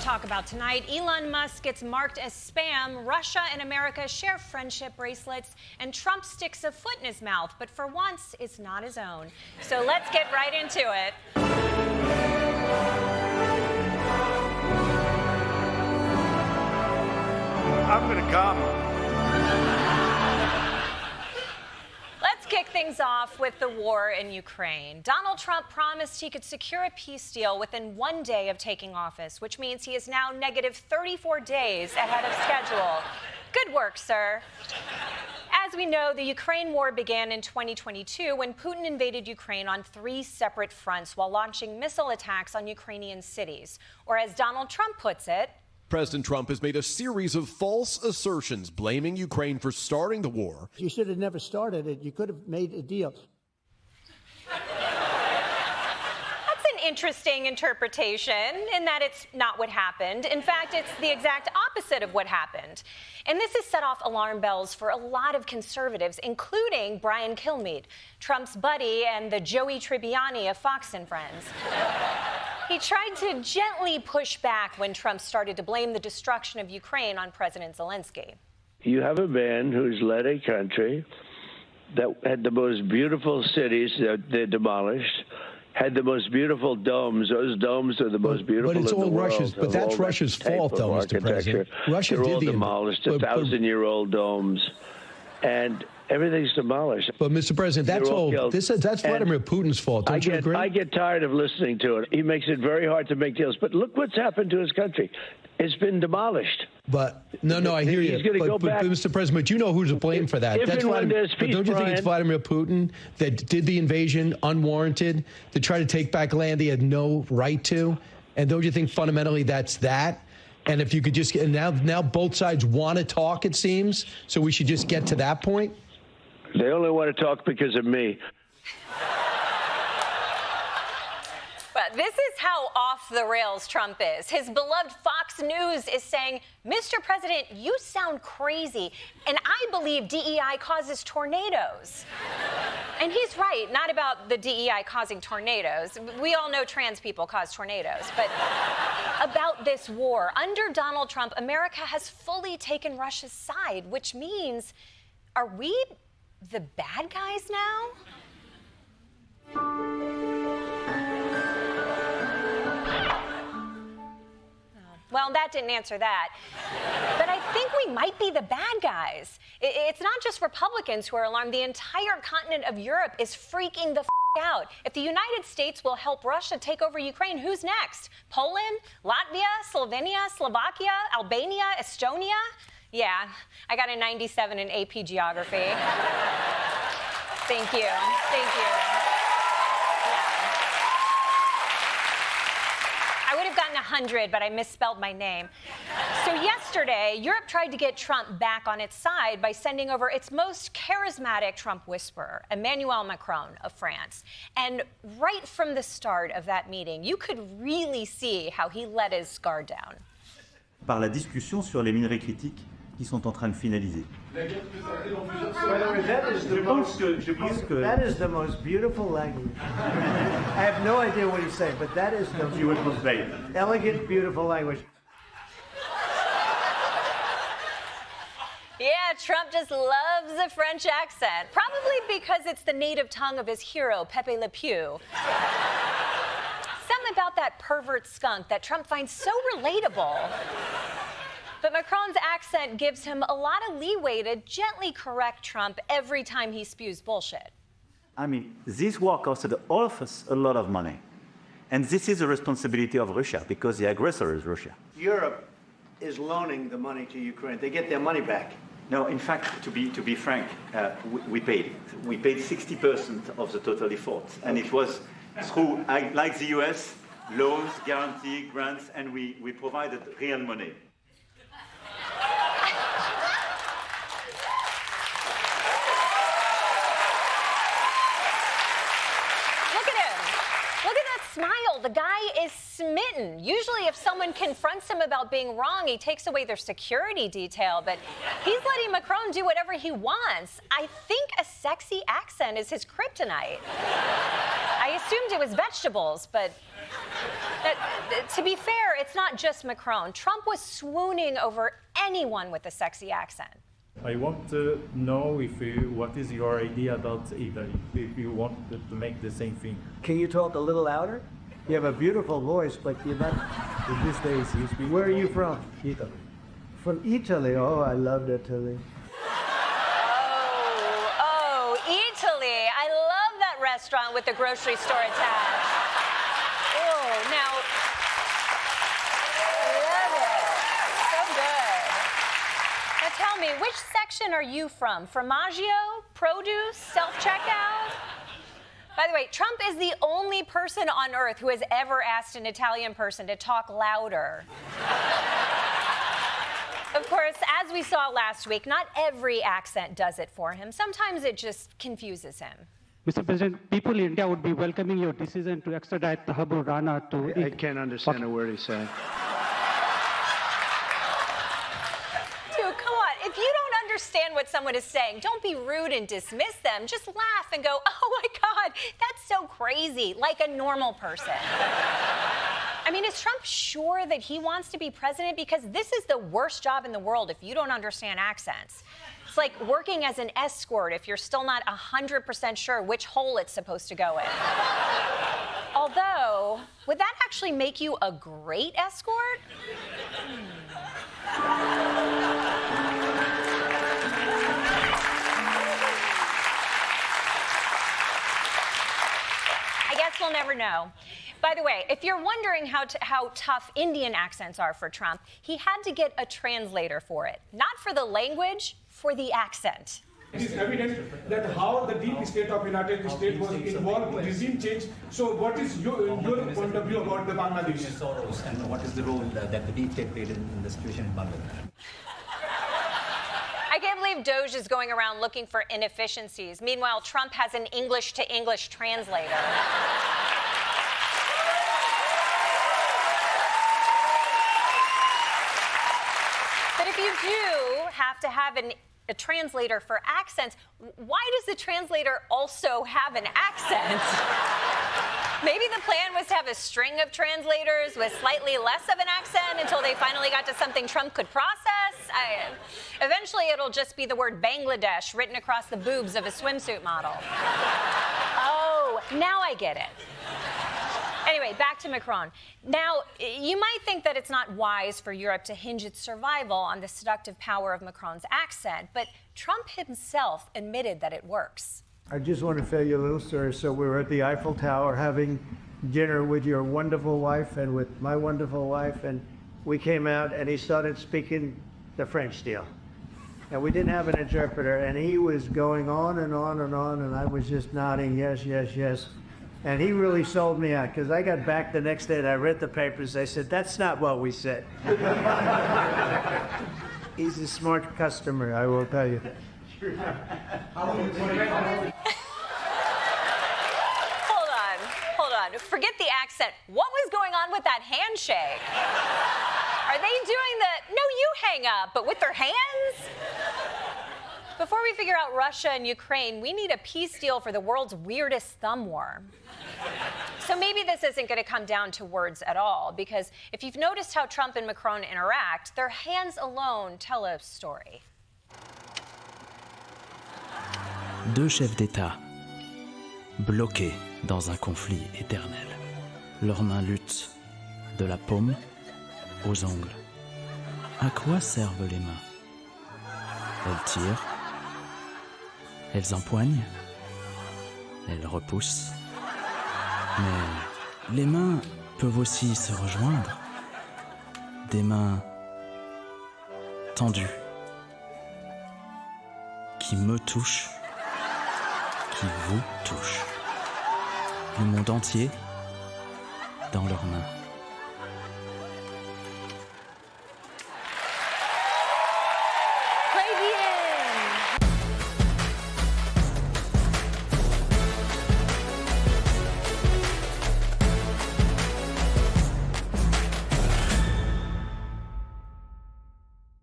talk about tonight. Elon Musk gets marked as spam. Russia and America share friendship bracelets. And Trump sticks a foot in his mouth, but for once, it's not his own. So let's get right into it. I'm going to come. Let's kick things off with the war in Ukraine. Donald Trump promised he could secure a peace deal within 1 day of taking office, which means he is now negative 34 days ahead of schedule. Good work, sir. As we know, the Ukraine war began in 2022 when Putin invaded Ukraine on 3 separate fronts while launching missile attacks on Ukrainian cities. Or as Donald Trump puts it, President Trump has made a series of false assertions blaming Ukraine for starting the war. You should have never started it. You could have made a deal. That's an interesting interpretation in that it's not what happened. In fact, it's the exact opposite of what happened. And this has set off alarm bells for a lot of conservatives, including Brian Kilmeade, Trump's buddy and the Joey Tribbiani of Fox and Friends. He tried to gently push back when Trump started to blame the destruction of Ukraine on President Zelensky. You have a man who's led a country that had the most beautiful cities that they demolished, had the most beautiful domes. Those domes are the most beautiful in the world. But it's all Russia's. But that's Russia's fault, though, Mr. President. Russia They're did all the demolished, 1,000-year-old domes, and everything's demolished. But, Mr. President, that's all. That's Vladimir Putin's fault. Don't you agree? I get tired of listening to it. He makes it very hard to make deals. But look what's happened to his country. It's been demolished. But no, I hear you. He's going to go back. But, Mr. President, but you know who's to blame for that. That's Vladimir. But don't you think it's Vladimir Putin that did the invasion unwarranted, to try to take back land he had no right to? And don't you think fundamentally that's that? And if you could just get now both sides want to talk, it seems. So we should just get to that point. They only want to talk because of me. But this is how off the rails Trump is. His beloved Fox News is saying, Mr. President, you sound crazy, and I believe DEI causes tornadoes. And he's right, not about the DEI causing tornadoes. We all know trans people cause tornadoes. But about this war, under Donald Trump, America has fully taken Russia's side, which means, are we the bad guys now? Well, that didn't answer that. But I think we might be the bad guys. It's not just Republicans who are alarmed. The entire continent of Europe is freaking the out. If the United States will help Russia take over Ukraine, who's next? Poland? Latvia? Slovenia? Slovakia? Albania? Estonia? Yeah, I got a 97 in AP Geography. Thank you. Thank you. I would have gotten 100, but I misspelled my name. So yesterday, Europe tried to get Trump back on its side by sending over its most charismatic Trump whisperer, Emmanuel Macron of France. And right from the start of that meeting, you could really see how he let his guard down. Par la discussion sur les minerais critiques qui sont en train de finaliser. That is the most beautiful language. I have no idea what he's saying, but that is the most elegant, beautiful language. Yeah, Trump just loves the French accent, probably because it's the native tongue of his hero, Pepe Le Pew. Something about that pervert skunk that Trump finds so relatable. But Macron's accent gives him a lot of leeway to gently correct Trump every time he spews bullshit. I mean, this war costed all of us a lot of money. And this is the responsibility of Russia, because the aggressor is Russia. Europe is loaning the money to Ukraine. They get their money back. No, in fact, to be frank, we paid. We paid 60% of the total effort. And it was through, like the US, loans, guarantee, grants, and we provided real money. Smile. The guy is smitten. Usually if someone confronts him about being wrong, he takes away their security detail, but he's letting Macron do whatever he wants. I think a sexy accent is his kryptonite. I assumed it was vegetables, but To be fair, it's not just Macron. Trump was swooning over anyone with a sexy accent. I want to know what is your idea about Italy, if you want to make the same thing. Can you talk a little louder? You have a beautiful voice, but you're not. In these days, you speak. Where are you from? Italy. From Italy. Oh, I love Italy. Oh, Italy. I love that restaurant with the grocery store attached. Oh, now, love it. So good. Now tell me, which section are you from? Formaggio? Produce? Self-checkout? By the way, Trump is the only person on earth who has ever asked an Italian person to talk louder. Of course, as we saw last week, not every accent does it for him. Sometimes it just confuses him. Mr. President, people in India would be welcoming your decision to extradite Habur Rana to... I can't understand a word he's saying. Dude, come on. If you don't understand what someone is saying, don't be rude and dismiss them. Just laugh and go, oh my God, that's so crazy, like a normal person. I mean, is Trump sure that he wants to be president? Because this is the worst job in the world if you don't understand accents. It's like working as an escort if you're still not 100% sure which hole it's supposed to go in. Although, would that actually make you a great escort? I guess we'll never know. By the way, if you're wondering how tough Indian accents are for Trump, he had to get a translator for it. Not for the language, for the accent. It is evident that how the deep state of United States was involved in regime change. So what is your point of view about the Bangladesh? Soros, and what is the role that the deep state played in the situation in Bangladesh? I can't believe Doge is going around looking for inefficiencies. Meanwhile, Trump has an English-to-English translator. But if you do have to have a translator for accents, why does the translator also have an accent? Maybe the plan was to have a string of translators with slightly less of an accent until they finally got to something Trump could process. Eventually, it'll just be the word Bangladesh written across the boobs of a swimsuit model. Oh, now I get it. Anyway, back to Macron. Now, you might think that it's not wise for Europe to hinge its survival on the seductive power of Macron's accent, but Trump himself admitted that it works. I just want to tell you a little story. So we were at the Eiffel Tower having dinner with your wonderful wife and with my wonderful wife, and we came out and he started speaking the French deal. And we didn't have an interpreter, and he was going on and on and on, and I was just nodding, yes, yes, yes. And he really sold me out, because I got back the next day and I read the papers. I said, that's not what we said. He's a smart customer, I will tell you. Hold on. Forget the accent. What was going on with that handshake? Are they doing the, no, you hang up, but with their hands? Before we figure out Russia and Ukraine, we need a peace deal for the world's weirdest thumb war. So maybe this isn't going to come down to words at all, because if you've noticed how Trump and Macron interact, their hands alone tell a story. Deux chefs d'État, bloqués dans un conflit éternel. Leurs mains luttent de la paume aux ongles. À quoi servent les mains? Elles tirent, elles empoignent, elles repoussent. Mais les mains peuvent aussi se rejoindre. Des mains tendues, qui me touchent, qui vous touchent. Le monde entier dans leurs mains. Très bien.